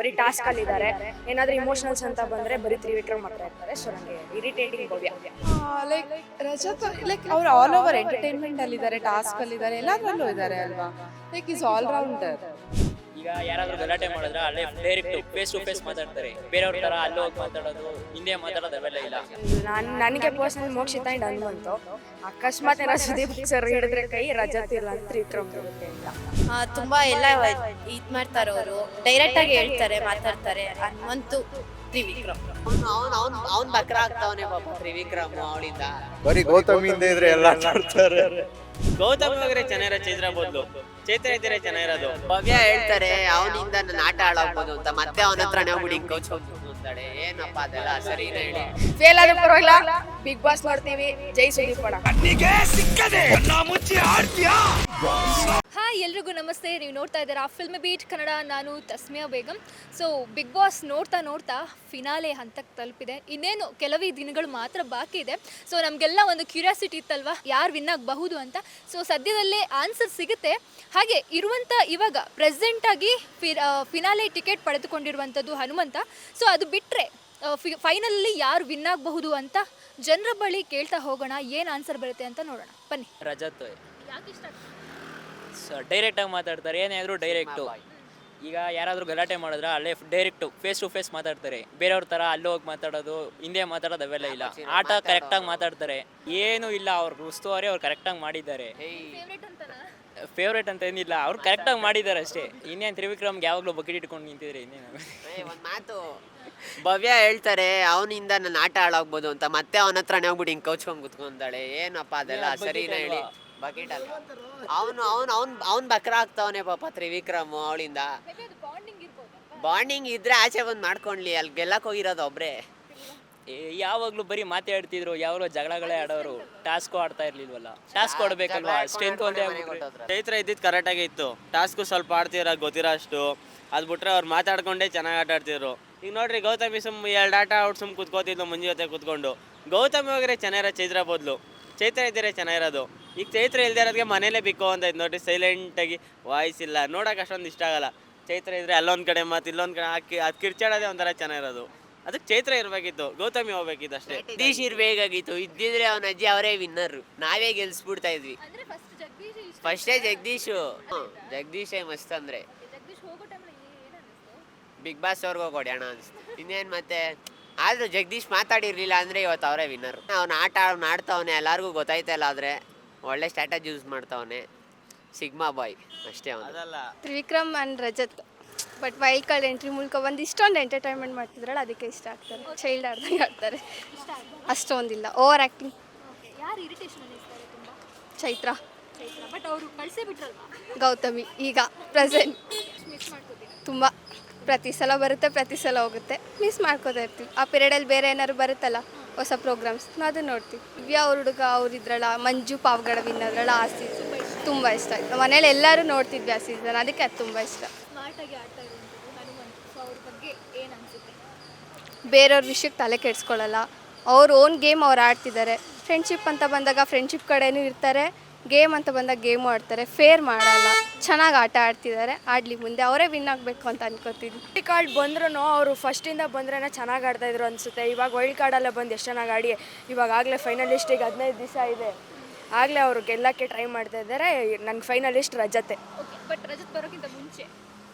ಬರೀ ಟಾಸ್ಕ್ ಅಲ್ಲಿ ಇದ್ದಾರೆ. ಏನಾದ್ರೂ ಇಮೋಷನಲ್ಸ್ ಅಂತ ಬಂದ್ರೆ ಬರೀ ತ್ರಿವಿಕ್ರಮ್ ಮಾತ್ರ ಇರ್ತಾರೆ. ಸೊ ನನಗೆ ಇರಿಟೇಟಿಂಗ್ ಭವ್ಯ. ಲೈಕ್ ರಜತ್ ಲೈಕ್ ಅವ್ರು ಆಲ್ ಓವರ್ ಎಂಟರ್ಟೈನ್ಮೆಂಟ್ ಅಲ್ಲಿ ಇದ್ದಾರೆ, ಟಾಸ್ಕ್ ಅಲ್ಲಿ ಇದ್ದಾರೆ, ಎಲ್ಲದರಲ್ಲೂ ಇದ್ದಾರೆ ಅಲ್ವಾ. Like is all rounder. ಈಗ ಯಾರಾದ್ರೂ ಗಲಾಟೆ ಮಾಡಿದ್ರೆ ಅಲ್ಲೇ ಡೈರೆಕ್ಟ್ ಫೇಸ್ ಟು ಫೇಸ್ ಮಾತಾಡ್ತಾರೆ. ಬೇರೆಯವ್ರ ತರ ಅಲ್ಲಿ ಹೋಗಿ ಮಾತಾಡೋದು, ಹಿಂದೆ ಮಾತಾಡೋದು ಅವೆಲ್ಲ ಇಲ್ಲ. ನನಗೆ ಪರ್ಸನಲ್ ಮೋಕ್ಷಿತ ಅಂಡ್ ಹನುಮಂತು. ಅಕಸ್ಮಾತ್ ಏನಾದ್ರು ಸುದೀಪ್ ಸರ್ ಹಿಡಿದ್ರೆ ಕೈ, ರಜತ್ ಇಲ್ಲ ಅಂತ ತ್ರಿವಿಕ್ರಮ್ ಇರುತ್ತೆ ಅಂತ. ತುಂಬಾ ಎಲ್ಲ ಇದ್ ಮಾಡ್ತಾರೆ, ಅವರು ಡೈರೆಕ್ಟ್ ಆಗಿ ಹೇಳ್ತಾರೆ, ಮಾತಾಡ್ತಾರೆ. ಹನುಮಂತು ತ್ರಿವಿಕ್ರಮ್ ಅವ್ನ್ ಬಕ್ರ ಆಗ್ತಾವನೆ ಪಾಪ ತ್ರಿವಿಕ್ರಮ್ ಅವಳಿಂದ. ಬರೀ ಗೌತಮಿಯಿಂದ ಇದ್ರೆ ಎಲ್ಲ ಆಡ್ತಾರೆ. ಗೌತಮ್ ಹೋಗ್ರೆ ಚೆನ್ನಾಗಿರೋ ಚೈತ್ರ ಬದಲು ಚೈತ್ರ ಇದ್ರೆ ಚೆನ್ನಾಗಿರೋದು. ಭವ್ಯ ಹೇಳ್ತಾರೆ ಅವನಿಂದ ನನ್ನ ಆಟ ಆಡಾಗ್ಬೋದು ಅಂತ, ಮತ್ತೆ ಅವನ ಹತ್ರನೇ ಹೋಗ್ಬಿಡಿ ಕೋಚ್ ಅಂತಾಳೆ. ಏನಪ್ಪ ಅದೆಲ್ಲ ಸರಿನೇ ಹೇಳಿ. ಫೇಲ್ ಆದ್ರೂ ಪರವಾಗಿಲ್ಲ, ಬಿಗ್ ಬಾಸ್ ನೋಡ್ತೀವಿ. ಜೈ ಸುದೀಪ್ ಅಣ್ಣ. ಹಾಯ್ ಎಲ್ರಿಗೂ ನಮಸ್ತೆ. ನೀವು ನೋಡ್ತಾ ಇದ್ದೀರಾ ಫಿಲ್ಮ್ ಬೀಟ್ ಕನ್ನಡ. ನಾನು Tasmiya Begum. So big boss ನೋಡ್ತಾ ನೋಡ್ತಾ ಫಿನಾಲೆ ಹಂತಕ್ಕೆ ತಲುಪಿದೆ. ಇನ್ನೇನು ಕೆಲವೇ ದಿನಗಳು ಮಾತ್ರ ಬಾಕಿ ಇದೆ. ಸೊ ನಮಗೆಲ್ಲ ಒಂದು ಕ್ಯೂರಿಯಾಸಿಟಿ ಇತ್ತಲ್ವ, ಯಾರು ವಿನ್ ಆಗಬಹುದು ಅಂತ. ಸೊ ಸದ್ಯದಲ್ಲೇ ಆನ್ಸರ್ ಸಿಗುತ್ತೆ. ಹಾಗೆ ಇರುವಂಥ ಇವಾಗ ಪ್ರೆಸೆಂಟಾಗಿ ಫಿನಾಲೆ ಟಿಕೆಟ್ ಪಡೆದುಕೊಂಡಿರುವಂಥದ್ದು ಹನುಮಂತ. ಸೊ ಅದು ಬಿಟ್ಟರೆ ಫೈನಲಲ್ಲಿ ಯಾರು ವಿನ್ ಆಗಬಹುದು ಅಂತ ಜನರ ಬಳಿ ಕೇಳ್ತಾ ಹೋಗೋಣ. ಏನು ಆನ್ಸರ್ ಬರುತ್ತೆ ಅಂತ ನೋಡೋಣ, ಬನ್ನಿ. ರಜತ್ ಯಾಕೆ ಇಷ್ಟ ಆಗ್ತದೆ? ಡೈರೆಕ್ಟ್ ಆಗಿ ಮಾತಾಡ್ತಾರೆ. ಏನೇ ಆದ್ರೂ ಡೈರೆಕ್ಟು. ಈಗ ಯಾರಾದ್ರೂ ಗಲಾಟೆ ಮಾಡಿದ್ರೆ ಅಲ್ಲೇ ಡೈರೆಕ್ಟ್ ಫೇಸ್ ಟು ಫೇಸ್ ಮಾತಾಡ್ತಾರೆ. ಬೇರೆಯವ್ರ ತರ ಅಲ್ಲಿ ಹೋಗಿ ಮಾತಾಡೋದು, ಹಿಂದೆ ಮಾತಾಡೋದು ಅವೆಲ್ಲ ಇಲ್ಲ. ಆಟ ಕರೆಕ್ಟಾಗಿ ಮಾತಾಡ್ತಾರೆ. ಏನೂ ಇಲ್ಲ, ಅವ್ರು ಉಸ್ತುವಾರಿ ಅವ್ರು ಕರೆಕ್ಟಾಗಿ ಮಾಡಿದ್ದಾರೆ. ಫೇವ್ರೇಟ್ ಅಂತ ಏನಿಲ್ಲ, ಅವ್ರು ಕರೆಕ್ಟಾಗಿ ಮಾಡಿದ್ದಾರೆ ಅಷ್ಟೇ. ಇನ್ನೇನು ತ್ರಿವಿಕ್ರಮ್ಗೆ ಯಾವಾಗಲೂ ಬಕೆಟ್ ಇಟ್ಕೊಂಡು ನಿಂತಿದ್ರೆ ಇನ್ನೇನು. ಒಂದ್ ಮಾತು ಭವ್ಯ ಹೇಳ್ತಾರೆ ಅವನಿಂದ ನನ್ನ ಆಟ ಆಡಾಗ್ಬೋದು ಅಂತ, ಮತ್ತೆ ಅವನ ಹತ್ರನೇ ಹೋಗ್ಬಿಡಿ ಹಿಂಗ್ ಕೌಚ್ಕೊಂಡ್ ಕುತ್ಕೊಂತಾಳೆ. ಏನಪ್ಪ ಅದೆಲ್ಲ ಸರಿನೇ ಹೇಳಿ. ಬಕೆಟ್ ಅಲ್ಲ, ಅವ್ನ್ ಬಕ್ರ ಆಗ್ತಾವನೆ ಪಾಪ ತ್ರಿವಿಕ್ರಮ್ ಅವಳಿಂದ. ಬಾಂಡಿಂಗ್ ಇದ್ರೆ ಆಚೆ ಬಂದು ಮಾಡ್ಕೊಂಡ್ಲಿ, ಅಲ್ಲಿ ಗೆಲ್ಲಕ್ ಹೋಗಿರೋದು ಒಬ್ರೆ. ಯಾವಾಗಲೂ ಬರೀ ಮಾತಾಡ್ತಿದ್ರು, ಯಾವಾಗಲೂ ಜಗಳಗಳೇ ಆಡೋರು. ಟಾಸ್ಕು ಆಡ್ತಾ ಇರ್ಲಿಲ್ವಲ್ಲ. ಟಾಸ್ಕ್ ಕೊಡ್ಬೇಕಲ್ವಾ, ಸ್ಟ್ರೆಂತ್ ಒಂದೇ ಆಗ್ಬಿಟ್ರೆ. ಚೈತ್ರ ಇದ್ದಿದ್ದು ಕರೆಕ್ಟಾಗಿ ಇತ್ತು. ಟಾಸ್ಕು ಸ್ವಲ್ಪ ಆಡ್ತಿರ ಗೊತ್ತಿರೋ ಅಷ್ಟು. ಅದು ಬಿಟ್ರೆ ಅವ್ರು ಮಾತಾಡ್ಕೊಂಡೇ ಚೆನ್ನಾಗಿ ಆಟ ಆಡ್ತಿದ್ರು. ಈಗ ನೋಡ್ರಿ ಗೌತಮಿ ಎರಡು ಆಟ ಔಟ್ ಕೂತ್ಕೋತಿದ್ಲು ಮಂಜು ಜೊತೆ ಕೂತ್ಕೊಂಡು. ಗೌತಮಿ ಹೋಗ್ರೆ ಚೆನ್ನಾಗಿರೋ ಚೈತ್ರ ಬದಲು ಚೈತ್ರ ಇದ್ದರೆ ಚೆನ್ನಾಗಿರೋದು. ಈಗ ಚೈತ್ರ ಇಲ್ದೇ ಇರೋದಕ್ಕೆ ಮನೇಲೇ ಬಿಕ್ಕೋ ಅಂತ ಇದ್ದು ನೋಡ್ರಿ, ಸೈಲೆಂಟಾಗಿ ವಾಯ್ಸ್ ಇಲ್ಲ, ನೋಡೋಕೆ ಅಷ್ಟೊಂದು ಇಷ್ಟ ಆಗಲ್ಲ. ಚೈತ್ರ ಇದ್ರೆ ಅಲ್ಲೊಂದು ಕಡೆ ಮತ್ತು ಇಲ್ಲೊಂದು ಕಡೆ ಹಾಕಿ ಅದು ಕಿರ್ಚಾಡೋದೇ ಒಂಥರ ಚೆನ್ನಾಗಿರೋದು. ಅದಕ್ಕೆ ಚೈತ್ರ ಇರಬೇಕಿತ್ತು, ಗೌತಮಿ ಹೋಗ್ಬೇಕಿತ್ತು ಅಷ್ಟೇ. ಜಗದೀಶ್ ಇರ್ಬೇಕಾಗಿತ್ತು. ಇದ್ದಿದ್ರೆ ಅವನ ಅಜ್ಜಿ ಅವರೇ ವಿನ್ನರು, ನಾವೇ ಗೆಲ್ಸ್ಬಿಡ್ತಾ ಇದ್ವಿ. ಫಸ್ಟೇ ಜಗದೀಶು. ಜಗದೀಶೇ ಮಸ್ತ್ ಅಂದ್ರೆ. ಬಿಗ್ ಬಾಸ್ ಅವ್ರಿಗೂ ಕೊಡ್ಯಾಣ ಅನ್ಸ್ತು. ಇನ್ನೇನು ಮತ್ತೆ. ಆದ್ರೂ ಜಗದೀಶ್ ಮಾತಾಡಿರ್ಲಿಲ್ಲ ಅಂದ್ರೆ ಇವತ್ತು ಅವರೇ ವಿನ್ನರ್. ಅವ್ನ ಆಟ ಆಡ್ತಾವನೆ, ಎಲ್ಲರಿಗೂ ಗೊತ್ತಾಯ್ತಲ್ಲ. ಆದ್ರೆ ಒಳ್ಳೆ ಸ್ಟ್ರಾಟಜಿ ಯೂಸ್ ಮಾಡ್ತಾವನೆ. ಸಿಗ್ಮಾ ಬಾಯ್ ಅಷ್ಟೇ ಅವನು. ಅದಲ್ಲ, Trivikram and Rajath. But wild card entry ಮೂಲಕ ಒಂದು ಇಷ್ಟೊಂದು ಎಂಟರ್ಟೈನ್ಮೆಂಟ್ ಮಾಡ್ತಿದ್ರಲ್ಲ, ಅದಕ್ಕೆ ಇಷ್ಟ ಆಗ್ತಾರೆ. ಚೈಲ್ಡ್ ಆಡ್ದಂಗೆ ಆಡ್ತಾರೆ. ಅಷ್ಟೊಂದಿಲ್ಲ ಓವರ್ ಆ್ಯಕ್ಟಿಂಗ್. ಯಾರು ಇರಿಟೇಷನ್ ಅನ್ನಿಸ್ತಾರೆ ತುಂಬ? ಚೈತ್ರ. ಬಟ್ ಅವರು ಕಳಿಸೇ ಬಿಟ್ರಲ್ವಾ? ಗೌತಮಿ ಈಗ ಪ್ರೆಸೆಂಟ್ ಮಿಸ್ ಮಾಡ್ಕೋತೀನಿ ತುಂಬ. ಪ್ರತಿ ಸಲ ಬರುತ್ತೆ, ಪ್ರತಿ ಸಲ ಹೋಗುತ್ತೆ, ಮಿಸ್ ಮಾಡ್ಕೋತಾ ಇರ್ತೀವಿ. ಆ ಪೀರಿಯಡಲ್ಲಿ ಬೇರೆ ಏನಾದ್ರು ಬರುತ್ತಲ್ಲ ಹೊಸ ಪ್ರೋಗ್ರಾಮ್ಸ್, ನಾವು ಅದನ್ನ ನೋಡ್ತೀವಿ. ದಿವ್ಯಾ ಅವ್ರ ಹುಡುಗ ಅವ್ರಿದ್ರಲ್ಲ, ಮಂಜು ಪಾವಗಡ ವಿನ್ ಅದ್ರಲ್ಲ, ಆ ಸೀಸನ್ ತುಂಬ ಇಷ್ಟ ಆಯಿತು. ಮನೇಲಿ ಎಲ್ಲರೂ ನೋಡ್ತಿದ್ವಿ ಆ ಸೀಸನ್, ಅದಕ್ಕೆ ಅದು ತುಂಬ ಇಷ್ಟ. ಸ್ಮಾರ್ಟಾಗಿ ಆಡ್ತಾ ಇರುವಂಥದ್ದು ಹನುಮಂತ್. ಸೊ ಅವ್ರ ಬಗ್ಗೆ ಏನು ಅನಿಸುತ್ತೆ? ಬೇರೆಯವ್ರ ವಿಷಯಕ್ಕೆ ತಲೆ ಕೆಡಿಸ್ಕೊಳ್ಳಲ್ಲ. ಅವ್ರ ಓನ್ ಗೇಮ್ ಅವ್ರು ಆಡ್ತಿದ್ದಾರೆ. ಫ್ರೆಂಡ್ಶಿಪ್ ಅಂತ ಬಂದಾಗ ಫ್ರೆಂಡ್ಶಿಪ್ ಕಡೆನೂ ಇರ್ತಾರೆ, ಗೇಮ್ ಅಂತ ಬಂದಾಗ ಗೇಮು ಆಡ್ತಾರೆ. ಫೇರ್ ಮಾಡಲ್ಲ, ಚೆನ್ನಾಗಿ ಆಟ ಆಡ್ತಿದ್ದಾರೆ. ಆಡಲಿ, ಮುಂದೆ ಅವರೇ ವಿನ್ ಆಗಬೇಕು ಅಂತ ಅನ್ಕೋತೀನಿ. ವೈಲ್ಡ್ ಕಾರ್ಡ್ ಬಂದ್ರೂ ಅವರು ಫಸ್ಟಿಂದ ಬಂದ್ರೇ ಚೆನ್ನಾಗಿ ಆಡ್ತಾಯಿದ್ರು ಅನಿಸುತ್ತೆ. ಇವಾಗ ವೈಲ್ಡ್ ಕಾರ್ಡಲ್ಲೇ ಬಂದು ಎಷ್ಟು ಚೆನ್ನಾಗಿ ಆಡಿ ಇವಾಗಲೇ ಫೈನಲಿಸ್ಟಿಗೆ 15 ದಿವಸ ಇದೆ. ಆಗಲೇ ಅವರು ಗೆಲ್ಲಕ್ಕೆ ಟ್ರೈ ಮಾಡ್ತಾ ಇದ್ದಾರೆ. ನನ್ನ ಫೈನಲಿಸ್ಟ್ ರಜತೆ. ಓಕೆ, ಬಟ್ ರಜತ್ ಬರೋಕ್ಕಿಂತ ಮುಂಚೆ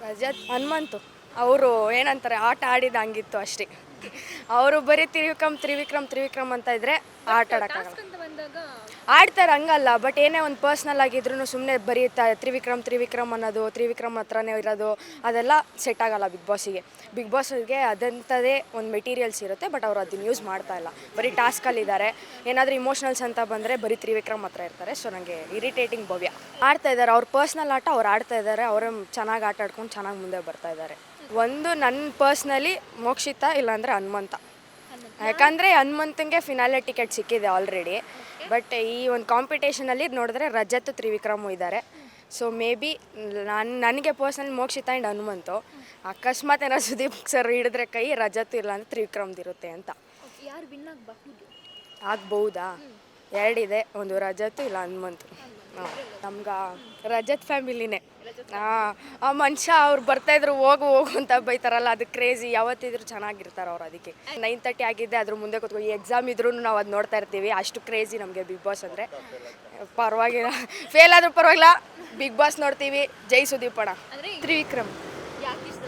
ರಜತ್ ಹನುಮಂತು ಅವರು ಏನಂತಾರೆ, ಆಟ ಆಡಿದ ಹಂಗಿತ್ತು ಅಷ್ಟೇ. ಅವರು ಬರೀ ತ್ರಿವಿಕ್ರಮ್ ಅಂತ ಇದ್ರೆ ಆಟ ಆಡೋಕ್ಕಾಗಲ್ಲ. ಅಂತ ಬಂದಾಗ ಆಡ್ತಾರೆ, ಹಂಗಲ್ಲ. ಬಟ್ ಏನೇ ಒಂದು ಪರ್ಸ್ನಲ್ ಆಗಿದ್ರು ಸುಮ್ಮನೆ ಬರೀ ತ್ರಿವಿಕ್ರಮ್ ಅನ್ನೋದು, ತ್ರಿವಿಕ್ರಮ್ ಹತ್ರನೇ ಇರೋದು, ಅದೆಲ್ಲ ಸೆಟ್ ಆಗಲ್ಲ ಬಿಗ್ ಬಾಸ್ಗೆ ಅದಂಥದ್ದೇ ಒಂದು ಮೆಟೀರಿಯಲ್ಸ್ ಇರುತ್ತೆ. ಬಟ್ ಅವ್ರು ಅದನ್ನ ಯೂಸ್ ಮಾಡ್ತಾ ಇಲ್ಲ. ಬರೀ ಟಾಸ್ಕಲ್ಲಿ ಇದ್ದಾರೆ. ಏನಾದರೂ ಇಮೋಷನಲ್ಸ್ ಅಂತ ಬಂದರೆ ಬರೀ ತ್ರಿವಿಕ್ರಮ್ ಹತ್ರ ಇರ್ತಾರೆ. ಸೊ ನನಗೆ ಇರಿಟೇಟಿಂಗ್ ಭವ್ಯ. ಆಡ್ತಾ ಇದ್ದಾರೆ ಅವ್ರ ಪರ್ಸ್ನಲ್ ಆಟ, ಅವ್ರು ಆಡ್ತಾ ಇದ್ದಾರೆ. ಅವರೇ ಚೆನ್ನಾಗಿ ಆಟ ಆಡ್ಕೊಂಡು ಚೆನ್ನಾಗಿ ಮುಂದೆ ಬರ್ತಾ ಇದ್ದಾರೆ. ಒಂದು ನನ್ನ ಪರ್ಸ್ನಲಿ ಮೋಕ್ಷಿತ, ಇಲ್ಲಾಂದರೆ ಹನುಮಂತ. ಯಾಕಂದರೆ ಹನುಮಂತಂಗೆ ಫಿನಾಲೆ ಟಿಕೆಟ್ ಸಿಕ್ಕಿದೆ ಆಲ್ರೆಡಿ. ಬಟ್ ಈ ಒಂದು ಕಾಂಪಿಟೇಷನಲ್ಲಿ ನೋಡಿದ್ರೆ ರಜತ್ ತ್ರಿವಿಕ್ರಮು ಇದ್ದಾರೆ. ಸೊ ಮೇ ಬಿ ನನಗೆ ಪರ್ಸ್ನಲಿ ಮೋಕ್ಷಿತ ಆ್ಯಂಡ್ ಹನುಮಂತು. ಅಕಸ್ಮಾತ್ ಏನಾದ್ರು ಸುದೀಪ್ ಸರ್ ಹಿಡಿದ್ರೆ ಕೈ, ರಜತ್ ಇಲ್ಲ ಅಂದರೆ ತ್ರಿವಿಕ್ರಮ್ದಿರುತ್ತೆ ಅಂತ. ಯಾರು ವಿನ್ ಆಗಬಹುದು? ಆಗ್ಬಹುದಾ? ಎರಡಿದೆ, ಒಂದು ರಜತ್ ಇಲ್ಲ ಹನುಮಂತು. ನಮ್ಗೆ ರಜತ್ ಫ್ಯಾಮಿಲಿನೇ. ಆ ಮನುಷ್ಯ ಅವ್ರು ಬರ್ತಾಯಿದ್ರು ಹೋಗು ಹೋಗು ಅಂತ ಬೈತಾರಲ್ಲ, ಅದು ಕ್ರೇಜಿ. ಯಾವತ್ತಿದ್ರು ಚೆನ್ನಾಗಿರ್ತಾರೆ ಅವ್ರು. ಅದಕ್ಕೆ 9:30 ಆಗಿದ್ದೆ, ಅದ್ರ ಮುಂದೆ ಕೂತ್ಕೊ ಈ ಎಕ್ಸಾಮ್ ಇದ್ರೂ ನಾವು ಅದು ನೋಡ್ತಾ ಇರ್ತೀವಿ. ಅಷ್ಟು ಕ್ರೇಜಿ ನಮಗೆ ಬಿಗ್ ಬಾಸ್ ಅಂದರೆ. ಪರವಾಗಿಲ್ಲ, ಫೇಲ್ ಆದರೂ ಪರವಾಗಿಲ್ಲ, ಬಿಗ್ ಬಾಸ್ ನೋಡ್ತೀವಿ. ಜೈ ಸುದೀಪಣ್ಣ. ಅಂದರೆ ತ್ರಿವಿಕ್ರಮ್ ಯಾಕೆ ಇಷ್ಟ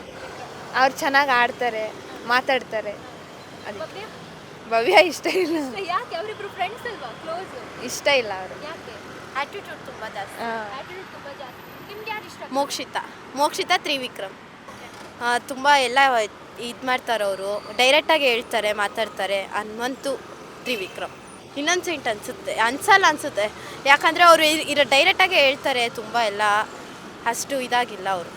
ಅವ್ರು ಚೆನ್ನಾಗಿ ಆಡ್ತಾರೆ, ಮಾತಾಡ್ತಾರೆ. ಭವ್ಯ? ಭವ್ಯ ಇಷ್ಟ ಇಲ್ಲ, ಯಾಕೆ ಅವರಿಬ್ರು ಫ್ರೆಂಡ್ಸ್ ಅಲ್ವಾ, ಕ್ಲೋಸ್? ಇಷ್ಟ ಇಲ್ಲ ಅವರು. ಯಾಕೆ? ಆಟಿಟ್ಯೂಡ್ ತುಂಬ ಜಾಸ್ತಿ. ಆಟಿಟ್ಯೂಡ್ ತುಂಬ ಜಾಸ್ತಿ. ನಿಮ್ಗೆ ಯಾರು ಇಷ್ಟ? ಮೋಕ್ಷಿತಾ ತ್ರಿವಿಕ್ರಮ್ ತುಂಬ ಎಲ್ಲ ಇದು ಮಾಡ್ತಾರೆ ಅವರು. ಡೈರೆಕ್ಟಾಗಿ ಹೇಳ್ತಾರೆ, ಮಾತಾಡ್ತಾರೆ. ಹನುಮಂತು ತ್ರಿವಿಕ್ರಮ್ ಇನ್ನೊಂದು ಅನ್ಸುತ್ತೆ. ಯಾಕಂದರೆ ಅವರು ಡೈರೆಕ್ಟಾಗಿ ಹೇಳ್ತಾರೆ, ತುಂಬ ಎಲ್ಲ ಅಷ್ಟು ಇದಾಗಿಲ್ಲ ಅವರು.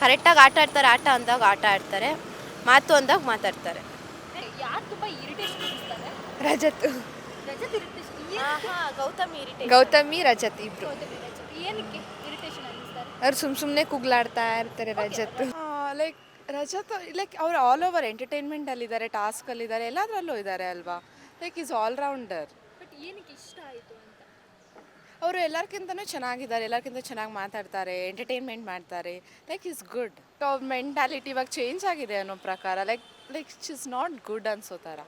ಕರೆಕ್ಟಾಗಿ ಆಟ ಆಡ್ತಾರೆ, ಆಟ ಅಂದಾಗ ಆಟ ಆಡ್ತಾರೆ, ಮಾತು ಅಂದಾಗ ಮಾತಾಡ್ತಾರೆ. ಯಾರು ತುಂಬ ಇರಿಟೇಷನ್ ಅನಿಸ್ತಾರೆ? ರಜತ್, ರಜತ್ ಇರಿಟೇಷನ್. ಗೌತಮಿ ರಜತ್ ಇಬ್ರು. ಏನಕ್ಕೆ ಇರಿಟೇಷನ್ ಅನ್ನಿಸ್ತಾರೆ? ಅವ್ರು ಸುಮ್ಮನೆ ಕುಗ್ಲಾಡ್ತಾ ಇರ್ತಾರೆ ರಜತ್. ಲೈಕ್ ರಜತ್ ಲೈಕ್ ಅವ್ರು ಆಲ್ ಓವರ್ ಎಂಟರ್ಟೈನ್ಮೆಂಟಲ್ಲಿದ್ದಾರೆ, ಟಾಸ್ಕಲ್ಲಿದ್ದಾರೆ, ಎಲ್ಲದರಲ್ಲೂ ಇದ್ದಾರೆ ಅಲ್ವಾ. Like is allrounder. ಬಟ್ ಏನಕ್ಕೆ ಇಷ್ಟ ಆಯಿತು ಅಂತ? ಅವರು ಎಲ್ಲರಿಗಿಂತನೂ ಚೆನ್ನಾಗಿದ್ದಾರೆ, ಎಲ್ಲರಿಗಿಂತ ಚೆನ್ನಾಗಿ ಮಾತಾಡ್ತಾರೆ, ಎಂಟರ್ಟೈನ್ಮೆಂಟ್ ಮಾಡ್ತಾರೆ. Like is good. ಅವ್ರ ಮೆಂಟಾಲಿಟಿ ಇವಾಗ ಚೇಂಜ್ ಆಗಿದೆ ಅನ್ನೋ ಪ್ರಕಾರ. ಲೈಕ್ ಇಸ್ ನಾಟ್ ಗುಡ್ ಅನ್ಸೋ ಥರ.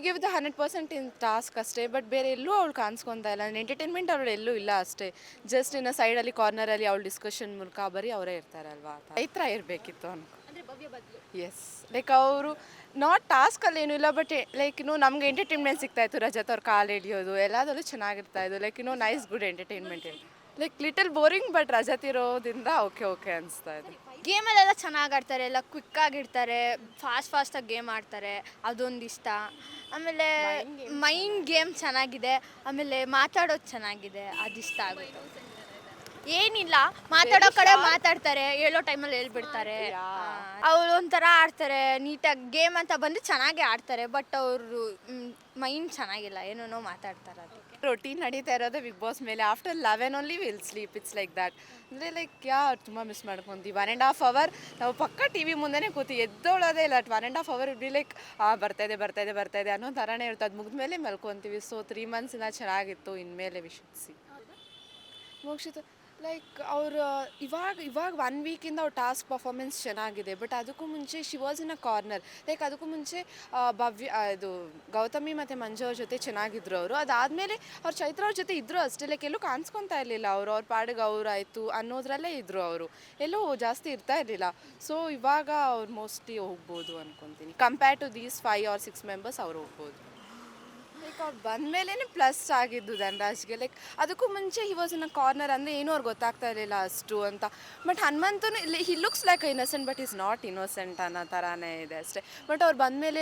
ಗಿವ್ ದ 100% ಇನ್ ಟಾಸ್ಕ್ ಅಷ್ಟೇ. ಬಟ್ ಬೇರೆ ಎಲ್ಲೂ ಅವಳು ಕಾಣಿಸ್ಕೊತಾ ಇಲ್ಲ. ಎಂಟರ್ಟೈನ್ಮೆಂಟ್ ಅವಳು ಎಲ್ಲೂ ಇಲ್ಲ ಅಷ್ಟೇ. ಜಸ್ಟ್ ಇನ್ನು ಸೈಡಲ್ಲಿ ಕಾರ್ನರಲ್ಲಿ ಅವಳು ಡಿಸ್ಕಷನ್ ಮೂಲಕ ಬರೀ ಅವರೇ ಇರ್ತಾರಲ್ವಾ. ಈ ಥರ ಇರಬೇಕಿತ್ತು ಅನ್ಕೊ. ಅಂದರೆ ಭವ್ಯ ಬದಲು. ಎಸ್, ಲೈಕ್ ಅವರು ನಾಟ್ ಟಾಸ್ಕಲ್ಲಿ ಏನೂ ಇಲ್ಲ, ಬಟ್ ಲೈಕ್ ನಮಗೆ ಎಂಟರ್ಟೈನ್ಮೆಂಟ್ ಸಿಗ್ತಾಯಿತ್ತು. ರಜತ್ ಅವ್ರ ಕಾಲು ಹಿಡಿಯೋದು ಎಲ್ಲದರಲ್ಲೂ ಚೆನ್ನಾಗಿರ್ತಾಯಿದ್ದು. Like nice good entertainment. Like little boring, but Rajath ಇರೋದ್ರಿಂದ ಓಕೆ ಅನಿಸ್ತಾ ಇದೆ. ಗೇಮಲ್ಲೆಲ್ಲ ಚೆನ್ನಾಗಿ ಆಡ್ತಾರೆ, ಎಲ್ಲ ಕ್ವಿಕ್ಕಾಗಿರ್ತಾರೆ, ಫಾಸ್ಟಾಗಿ ಗೇಮ್ ಆಡ್ತಾರೆ, ಅದೊಂದು ಇಷ್ಟ. ಆಮೇಲೆ ಮೈಂಡ್ ಗೇಮ್ ಚೆನ್ನಾಗಿದೆ, ಆಮೇಲೆ ಮಾತಾಡೋದು ಚೆನ್ನಾಗಿದೆ, ಅದಿಷ್ಟ ಆಗುತ್ತೆ. ಏನಿಲ್ಲ, ಮಾತಾಡೋ ಕಡೆ ಮಾತಾಡ್ತಾರೆ, ಹೇಳೋ ಟೈಮಲ್ಲಿ ಹೇಳ್ಬಿಡ್ತಾರೆ. ಅವ್ರು ಒಂಥರ ಆಡ್ತಾರೆ ನೀಟಾಗಿ. ಗೇಮ್ ಅಂತ ಬಂದು ಚೆನ್ನಾಗಿ ಆಡ್ತಾರೆ, ಬಟ್ ಅವರು ಮೈಂಡ್ ಚೆನ್ನಾಗಿಲ್ಲ, ಏನೇನೋ ಮಾತಾಡ್ತಾರೆ. ಅದಕ್ಕೆ ರೊಟೀನ್ ನಡೀತಾ ಇರೋದೇ ಬಿಗ್ ಬಾಸ್ ಮೇಲೆ. After 11 only will sleep. It's like that. ಅಂದರೆ ಲೈಕ್ ತುಂಬ ಮಿಸ್ ಮಾಡ್ಕೊತೀವಿ. 1.5 hour ನಾವು ಪಕ್ಕ ಟಿ ವಿ ಮುಂದೆನೇ ಕೂತಿ ಎದ್ದೋಳೋದೇ ಇಲ್ಲ. 1.5 hour ಇಡೀ ಲೈಕ್ ಬರ್ತಾಯಿದೆ ಅನ್ನೋ ಥರನೇ ಇರುತ್ತೆ. ಅದು ಮುಗಿದ್ಮೇಲೆ ಮಲ್ಕೊತೀವಿ. ಸೊ 3 months ಚೆನ್ನಾಗಿತ್ತು. ಇನ್ಮೇಲೆ ವಿಶಿಸಿ ಮೋಕ್ಷಿತ ಲೈಕ್ ಅವರು ಇವಾಗ 1 weekಯಿಂದ ಅವ್ರ ಟಾಸ್ಕ್ ಪರ್ಫಾರ್ಮೆನ್ಸ್ ಚೆನ್ನಾಗಿದೆ. ಬಟ್ ಅದಕ್ಕೂ ಮುಂಚೆ she was in a corner. Like ಅದಕ್ಕೂ ಮುಂಚೆ ಭವ್ಯ ಇದು ಗೌತಮಿ ಮತ್ತು ಮಂಜು ಅವ್ರ ಜೊತೆ ಚೆನ್ನಾಗಿದ್ರು ಅವರು. ಅದಾದಮೇಲೆ ಅವ್ರು ಚೈತ್ರ ಅವ್ರ ಜೊತೆ ಇದ್ದರು ಅಷ್ಟೇ. ಲೈಕ್ ಎಲ್ಲೂ ಕಾಣಿಸ್ಕೊತಾ ಇರಲಿಲ್ಲ. ಅವ್ರ ಪಾಡಿಗೆ ಅವರಾಯಿತು ಅನ್ನೋದ್ರಲ್ಲೇ ಇದ್ದರು ಅವರು. ಎಲ್ಲೂ ಜಾಸ್ತಿ ಇರ್ತಾ ಇರಲಿಲ್ಲ. ಸೊ ಇವಾಗ ಅವ್ರು ಮೋಸ್ಟ್ಲಿ ಹೋಗ್ಬೋದು ಅಂದ್ಕೊತೀನಿ. Compare to these 5 or 6 members ಅವ್ರು ಹೋಗ್ಬೋದು. ಲೈಕ್ ಅವ್ರು ಬಂದಮೇಲೆ ಪ್ಲಸ್ ಆಗಿದ್ದು ಧನರಾಜ್ಗೆ. ಲೈಕ್ ಅದಕ್ಕೂ ಮುಂಚೆ he was in a corner. ಅಂದರೆ ಏನೂ ಅವ್ರಿಗೆ ಗೊತ್ತಾಗ್ತಾ ಇರಲಿಲ್ಲ ಅಷ್ಟು ಅಂತ. But Hanumanthu he looks like innocent, but is not innocent ಅನ್ನೋ ಥರನೇ ಇದೆ ಅಷ್ಟೇ. ಬಟ್ ಅವ್ರು ಬಂದಮೇಲೆ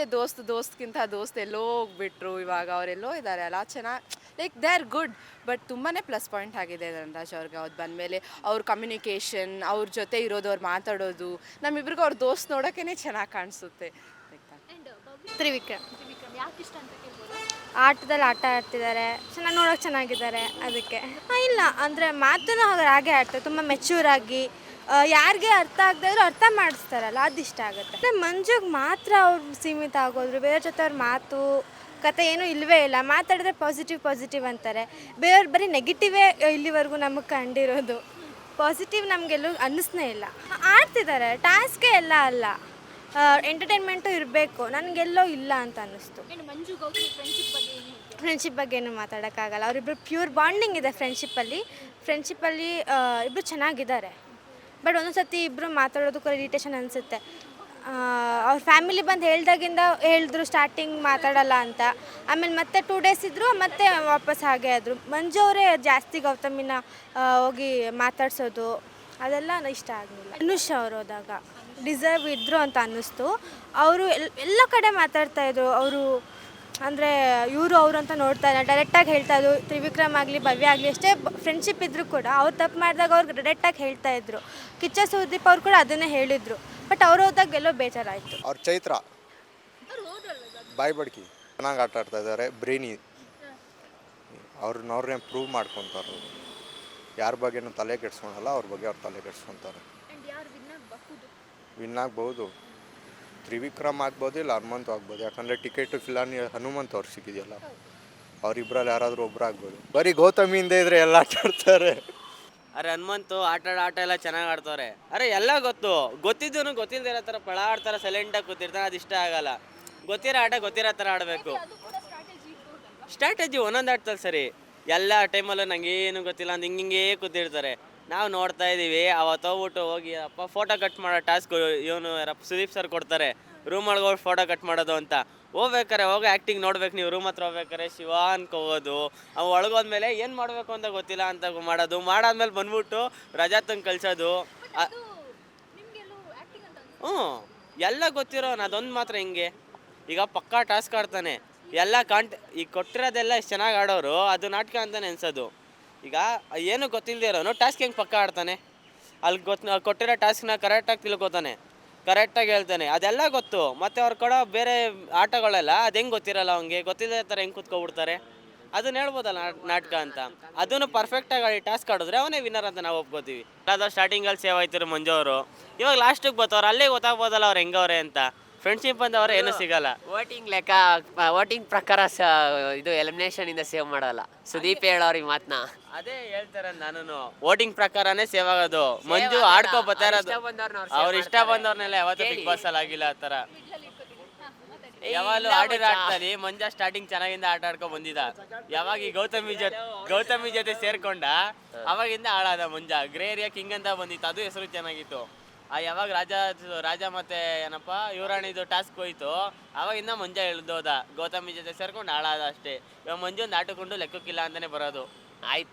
ದೋಸ್ತ್ಗಿಂತ ಎಲ್ಲೋ ಹೋಗ್ಬಿಟ್ರು. ಇವಾಗ ಅವರೆಲ್ಲೋ ಇದ್ದಾರೆ ಅಲ್ಲ, ಚೆನ್ನಾಗಿ like they are good. But ತುಂಬಾ ಪ್ಲಸ್ ಪಾಯಿಂಟ್ ಆಗಿದೆ ಧನರಾಜ್ ಅವ್ರಿಗೆ. ಅವ್ರು ಬಂದಮೇಲೆ ಅವ್ರ ಕಮ್ಯುನಿಕೇಷನ್, ಅವ್ರ ಜೊತೆ ಇರೋದು, ಅವ್ರು ಮಾತಾಡೋದು, ನಮ್ಮಿಬ್ರಿಗೂ ಅವ್ರ ದೋಸ್ತ್ ನೋಡೋಕ್ಕೇ ಚೆನ್ನಾಗಿ ಕಾಣಿಸುತ್ತೆ. ತ್ರಿವಿಕ್ರಮ್ ಯಾಕೆ ಇಷ್ಟ ಅಂತ ಕೇಳ್ಬೋದು? ಆಟದಲ್ಲಿ ಆಟ ಆಡ್ತಿದ್ದಾರೆ, ಚೆನ್ನಾಗಿ ನೋಡೋಕೆ ಚೆನ್ನಾಗಿದ್ದಾರೆ, ಅದಕ್ಕೆ. ಇಲ್ಲ ಅಂದರೆ ಮಾತನ್ನು ಹಾಗೆ ಆಡ್ತಾರೆ, ತುಂಬ ಮೆಚ್ಯೂರಾಗಿ. ಯಾರಿಗೆ ಅರ್ಥ ಆಗದೆ ಇದ್ರು ಅರ್ಥ ಮಾಡಿಸ್ತಾರಲ್ಲ, ಅದು ಇಷ್ಟ ಆಗುತ್ತೆ. ಅಂದರೆ ಮಂಜುಗೆ ಮಾತ್ರ ಅವ್ರು ಸೀಮಿತ ಆಗೋದ್ರು. ಬೇರೆ ಜೊತೆ ಅವ್ರ ಮಾತು ಕತೆ ಏನೂ ಇಲ್ಲವೇ ಇಲ್ಲ. ಮಾತಾಡಿದ್ರೆ ಪಾಸಿಟಿವ್ ಅಂತಾರೆ. ಬೇರೆಯವ್ರು ಬರೀ ನೆಗೆಟಿವೇ ಇಲ್ಲಿವರೆಗೂ ನಮಗೆ ಕಂಡಿರೋದು. ಪಾಸಿಟಿವ್ ನಮಗೆಲ್ಲೂ ಅನ್ನಿಸ್ನೇ ಇಲ್ಲ. ಆಡ್ತಿದ್ದಾರೆ, ಟಾಸ್ಕೇ ಎಲ್ಲ ಅಲ್ಲ, ಎಂಟರ್ಟೈನ್ಮೆಂಟು ಇರಬೇಕು. ನನಗೆಲ್ಲೋ ಇಲ್ಲ ಅಂತ ಅನ್ನಿಸ್ತು. ಏನು ಮಂಜು ಗೌತಮಿ ಫ್ರೆಂಡ್ಶಿಪ್ ಬಗ್ಗೆ ಏನು ಹೇಳ್ತೀರಾ? ಫ್ರೆಂಡ್ಶಿಪ್ ಬಗ್ಗೆ ಏನು ಮಾತಾಡೋಕ್ಕಾಗಲ್ಲ. ಅವರಿಬ್ಬರು ಪ್ಯೂರ್ ಬಾಂಡಿಂಗ್ ಇದೆ ಫ್ರೆಂಡ್ಶಿಪ್ಪಲ್ಲಿ ಇಬ್ಬರು ಚೆನ್ನಾಗಿದ್ದಾರೆ. ಬಟ್ ಒಂದೊಂದು ಸರ್ತಿ ಇಬ್ಬರು ಮಾತಾಡೋದಕ್ಕೂ ಇರಿಟೇಷನ್ ಅನಿಸುತ್ತೆ. ಅವ್ರ ಫ್ಯಾಮಿಲಿ ಬಂದು ಹೇಳಿದ್ರು ಸ್ಟಾರ್ಟಿಂಗ್ ಮಾತಾಡಲ್ಲ ಅಂತ. ಆಮೇಲೆ ಮತ್ತೆ 2 days ಇದ್ದರು, ಮತ್ತೆ ವಾಪಸ್ ಹಾಗೆ ಆದರು. ಮಂಜು ಅವರೇ ಜಾಸ್ತಿ ಗೌತಮಿನ ಹೋಗಿ ಮಾತಾಡ್ಸೋದು, ಅದೆಲ್ಲ ಇಷ್ಟ ಆಗಲಿಲ್ಲ. ಅನುಷ್ ಅವರು ಹೋದಾಗ ಡಿಸರ್ವ್ ಇದ್ದರು ಅಂತ ಅನ್ನಿಸ್ತು. ಅವರು ಎಲ್ಲ ಕಡೆ ಮಾತಾಡ್ತಾಯಿದ್ರು. ಅವರು ಅಂದರೆ ಅವರು ಅಂತ ನೋಡ್ತಾ ಇಲ್ಲ, ಡೈರೆಕ್ಟಾಗಿ ಹೇಳ್ತಾಯಿದ್ರು. ತ್ರಿವಿಕ್ರಮ್ ಆಗಲಿ ಭವ್ಯ ಆಗಲಿ ಎಷ್ಟೇ ಫ್ರೆಂಡ್ಶಿಪ್ ಇದ್ದರೂ ಕೂಡ ಅವ್ರು ತಪ್ಪು ಮಾಡಿದಾಗ ಅವ್ರಿಗೆ ಡೈರೆಕ್ಟಾಗಿ ಹೇಳ್ತಾಯಿದ್ರು. ಕಿಚ್ಚ ಸುದೀಪ್ ಅವ್ರು ಕೂಡ ಅದನ್ನೇ ಹೇಳಿದರು. ಬಟ್ ಅವ್ರು ಹೋದಾಗ ಎಲ್ಲೋ ಬೇಜಾರಾಯಿತು. ಅವ್ರ ಚೈತ್ರ ಬಾಯ್ ಬಡ್ಕಿ ಚೆನ್ನಾಗಿ ಆಟ ಆಡ್ತಾ ಇದ್ದಾರೆ. ಬ್ರೇನಿ ಅವ್ರನ್ನೇ ಪ್ರೂವ್ ಮಾಡ್ಕೊತಾರೆ. ಯಾರ ಬಗ್ಗೆನೂ ತಲೆ ಕೆಡ್ಸ್ಕೊಳಲ್ಲ, ಅವ್ರ ಬಗ್ಗೆ ಅವ್ರು ತಲೆ ಕೆಡ್ಸ್ಕೊತಾರೆ. ವಿನ್ ಆಗ್ಬೋದು. ತ್ರಿವಿಕ್ರಮ್ ಆಗ್ಬೋದು, ಇಲ್ಲ ಹನುಮಂತ್ ಆಗ್ಬೋದು. ಯಾಕಂದರೆ ಟಿಕೆಟ್ ಫಿಲಾನಿ ಹನುಮಂತ್ ಅವ್ರು ಸಿಕ್ಕಿದೆಯಲ್ಲ, ಅವರಿಬ್ಬರಲ್ಲಿ ಯಾರಾದರೂ ಒಬ್ಬರು ಆಗ್ಬೋದು. ಬರೀ ಗೌತಮಿಯಿಂದ ಇದ್ರೆ ಎಲ್ಲ ಆಟ ಆಡ್ತಾರೆ. ಅರೆ ಹನುಮಂತು ಆಟ ಎಲ್ಲ ಚೆನ್ನಾಗಿ ಆಡ್ತವ್ರೆ. ಅರೆ ಎಲ್ಲ ಗೊತ್ತಿದ್ದೂ ಗೊತ್ತಿಲ್ಲದೆ ಇರೋ ಥರ ಪಳ ಆಡ್ತಾರೆ, ಸೈಲೆಂಟಾಗಿ ಕೂತಿರ್ತಾನೆ, ಅದು ಇಷ್ಟ ಆಗಲ್ಲ. ಗೊತ್ತಿರೋ ಆಟ ಗೊತ್ತಿರೋ ಥರ ಆಡಬೇಕು. ಸ್ಟ್ರಾಟಜಿ ಒಂದೊಂದು ಆಡ್ತಾರೆ ಸರಿ, ಎಲ್ಲ ಟೈಮಲ್ಲೂ ನಂಗೆ ಏನು ಗೊತ್ತಿಲ್ಲ ಅಂತ ಹಿಂಗೆ ಕೂತಿರ್ತಾರೆ. ನಾವು ನೋಡ್ತಾ ಇದ್ದೀವಿ. ಅವತ್ತು ಹೋಗ್ಬಿಟ್ಟು ಹೋಗಿ ಅಪ್ಪ ಫೋಟೋ ಕಟ್ ಮಾಡೋ ಟಾಸ್ಕ್ ಇವನು ಯಾರಪ್ಪ ಸುದೀಪ್ ಸರ್ ಕೊಡ್ತಾರೆ, ರೂಮ್ ಒಳಗೆ ಹೋಗಿ ಫೋಟೋ ಕಟ್ ಮಾಡೋದು ಅಂತ. ಹೋಗ್ಬೇಕಾರೆ ಹೋಗಿ ಆ್ಯಕ್ಟಿಂಗ್ ನೋಡ್ಬೇಕು ನೀವು. ರೂಮ್ ಹತ್ರ ಹೋಗ್ಬೇಕಾರೆ ಶಿವ ಅನ್ಕೋಬೋದು. ಅವು ಒಳಗೋದ್ಮೇಲೆ ಏನು ಮಾಡಬೇಕು ಅಂತ ಗೊತ್ತಿಲ್ಲ ಅಂತ ಮಾಡೋದು. ಮಾಡಾದ್ಮೇಲೆ ಬಂದ್ಬಿಟ್ಟು ರಜಾತಂಗೆ ಕಳ್ಸೋದು. ಹ್ಞೂ ಎಲ್ಲ ಗೊತ್ತಿರೋನು ಅದೊಂದು ಮಾತ್ರ ಹಿಂಗೆ. ಈಗ ಪಕ್ಕಾ ಟಾಸ್ಕ್ ಆಡ್ತಾನೆ, ಎಲ್ಲ ಈಗ ಕೊಟ್ಟಿರೋದೆಲ್ಲ ಎಷ್ಟು ಚೆನ್ನಾಗಿ ಆಡೋರು, ಅದು ನಾಟಕ ಅಂತಲೇ ಅನ್ಸೋದು. ಈಗ ಏನು ಗೊತ್ತಿಲ್ಲದೆ ಇರೋನು ಟಾಸ್ಕ್ ಹೆಂಗೆ ಪಕ್ಕ ಆಡ್ತಾನೆ? ಅಲ್ಲಿ ಕೊಟ್ಟಿರೋ ಟಾಸ್ಕ್ನ ಕರೆಕ್ಟಾಗಿ ತಿಳ್ಕೊತಾನೆ, ಕರೆಕ್ಟಾಗಿ ಹೇಳ್ತಾನೆ, ಅದೆಲ್ಲ ಗೊತ್ತು. ಮತ್ತು ಅವ್ರು ಕೊಡೋ ಬೇರೆ ಆಟಗಳೆಲ್ಲ ಅದು ಹೆಂಗೆ ಗೊತ್ತಿರಲ್ಲ, ಅವ್ನಿಗೆ ಗೊತ್ತಿಲ್ಲದ ಥರ ಹೆಂಗೆ ಕೂತ್ಕೊಬಿಡ್ತಾರೆ. ಅದನ್ನ ಹೇಳ್ಬೋದಲ್ಲ ನಾಟಕ ಅಂತ. ಅದನ್ನು ಪರ್ಫೆಕ್ಟಾಗಿ ಟಾಸ್ಕ್ ಆಡಿದ್ರೆ ಅವನೇ ವಿನ್ನರ್ ಅಂತ ನಾವು ಒಪ್ಕೋತೀವಿ. ಅದು ಸ್ಟಾರ್ಟಿಂಗಲ್ಲಿ ಸೇವ್ ಆಯ್ತಿರು ಮಂಜು ಅವರು, ಇವಾಗ ಲಾಸ್ಟಿಗೆ ಬರ್ತಾವ್ರು, ಅಲ್ಲೇ ಗೊತ್ತಾಗ್ಬೋದಲ್ಲ ಅವ್ರು ಹೆಂಗವ್ರೆ ಅಂತ. ಫ್ರೆಂಡ್ಶಿಪ್ ಅಂತ ಅವ್ರು ಏನೂ ಸಿಗಲ್ಲ. ವೋಟಿಂಗ್ ಪ್ರಕಾರ ಇದು ಎಲಿಮಿನೇಷನ್ ಇಂದ ಸೇವ್ ಮಾಡಲ್ಲ. ಸುದೀಪ್ ಹೇಳೋರು ಈ ಮಾತನ್ನ. ಅದೇ ಹೇಳ್ತಾರೆ, ನಾನು ವೋಟಿಂಗ್ ಪ್ರಕಾರನೇ ಸೇವ್ ಆಗೋದು. ಮಂಜು ಆಡ್ಕೊ ಬರ್ತಾ ಇರೋದು, ಅವ್ರು ಇಷ್ಟ ಬಂದವ್ರನ್ನೆಲ್ಲ ಯಾವತ್ತೂ ಬಿಗ್ ಬಾಸ್ ಅಲ್ಲಿ ಆಗಿಲ್ಲ ಆ ಥರ. ಯಾವಾಗಲೂ ಆಡಿರೋ ಆಡ್ತಾರೆ. ಮಂಜ ಸ್ಟಾರ್ಟಿಂಗ್ ಚೆನ್ನಾಗಿಂದ ಆಟ ಆಡ್ಕೊ ಬಂದಿದ್ದ. ಯಾವಾಗ ಈ ಗೌತಮಿ ಜೊತೆ ಸೇರ್ಕೊಂಡ ಅವಾಗಿಂದ ಆಡಾದ ಮಂಜ. ಗ್ರೇ ಏರಿಯಾ ಕಿಂಗ್ ಅಂತ ಬಂದಿತ್ತು, ಅದು ಹೆಸರು ಚೆನ್ನಾಗಿತ್ತು. ಯಾವಾಗ ರಾಜ ಮತ್ತೆ ಏನಪ್ಪ ಯುವರಾಣಿದು ಟಾಸ್ಕ್ ಹೋಯ್ತು, ಅವಾಗಿಂದ ಮಂಜ ಇಳ್ದೋದ. ಗೌತಮಿ ಜೊತೆ ಸೇರ್ಕೊಂಡು ಆಡಾದ ಅಷ್ಟೇ. ಇವಾಗ ಮಂಜು ಒಂದು ಆಟಕೊಂಡು ಲೆಕ್ಕಕ್ಕಿಲ್ಲ ಅಂತಾನೆ ಬರೋದು. ಆಯ್ತು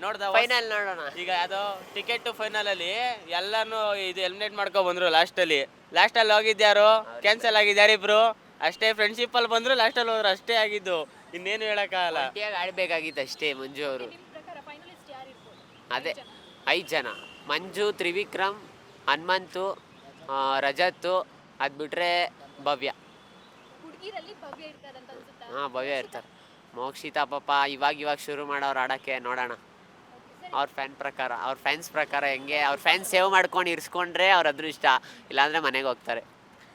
ನೋಡ್ದ ಫೈನಲ್ ನೋಡೋಣ. ಈಗ ಯಾವುದೋ ಟಿಕೆಟ್ ಫೈನಲ್ ಅಲ್ಲಿ ಎಲ್ಲಾನು ಇದು ಎಲಿಮಿನೇಟ್ ಮಾಡ್ಕೊ ಬಂದ್ರು. ಲಾಸ್ಟಲ್ಲಿ ಹೋಗಿದ್ಯಾರು, ಕ್ಯಾನ್ಸಲ್ ಆಗಿದ್ಯಾರು ಇಬ್ರು ಅಷ್ಟೇ. ಫ್ರೆಂಡ್ಶಿಪ್ ಅಲ್ಲಿ ಬಂದ್ರು, ಲಾಸ್ಟಲ್ಲಿ ಹೋದ್ರು, ಅಷ್ಟೇ ಆಗಿದ್ದು. ಇನ್ನೇನು ಹೇಳಕ್ಕಾಗಲ್ಲ. ಆಡ್ಬೇಕಾಗಿತ್ತು ಅಷ್ಟೇ ಮಂಜು ಅವರು. ಅದೇ 5 ಜನ: ಮಂಜು, ತ್ರಿವಿಕ್ರಮ್, ಹನುಮಂತು, ರಜತ್ತು, ಅದು ಬಿಟ್ರೆ ಭವ್ಯ. ಹಾಂ, ಭವ್ಯ ಇರ್ತಾರೆ. ಮೋಕ್ಷಿತಾ ಪಾಪ ಇವಾಗ ಶುರು ಮಾಡೋರು ಆಡೋಕ್ಕೆ, ನೋಡೋಣ ಅವ್ರ ಫ್ಯಾನ್ಸ್ ಪ್ರಕಾರ ಹೆಂಗೆ ಅವ್ರ ಫ್ಯಾನ್ಸ್ ಸೇವ್ ಮಾಡ್ಕೊಂಡು ಇರಿಸ್ಕೊಂಡ್ರೆ ಅವ್ರ ಅದೃಷ್ಟ, ಇಲ್ಲಾಂದರೆ ಮನೆಗೆ ಹೋಗ್ತಾರೆ.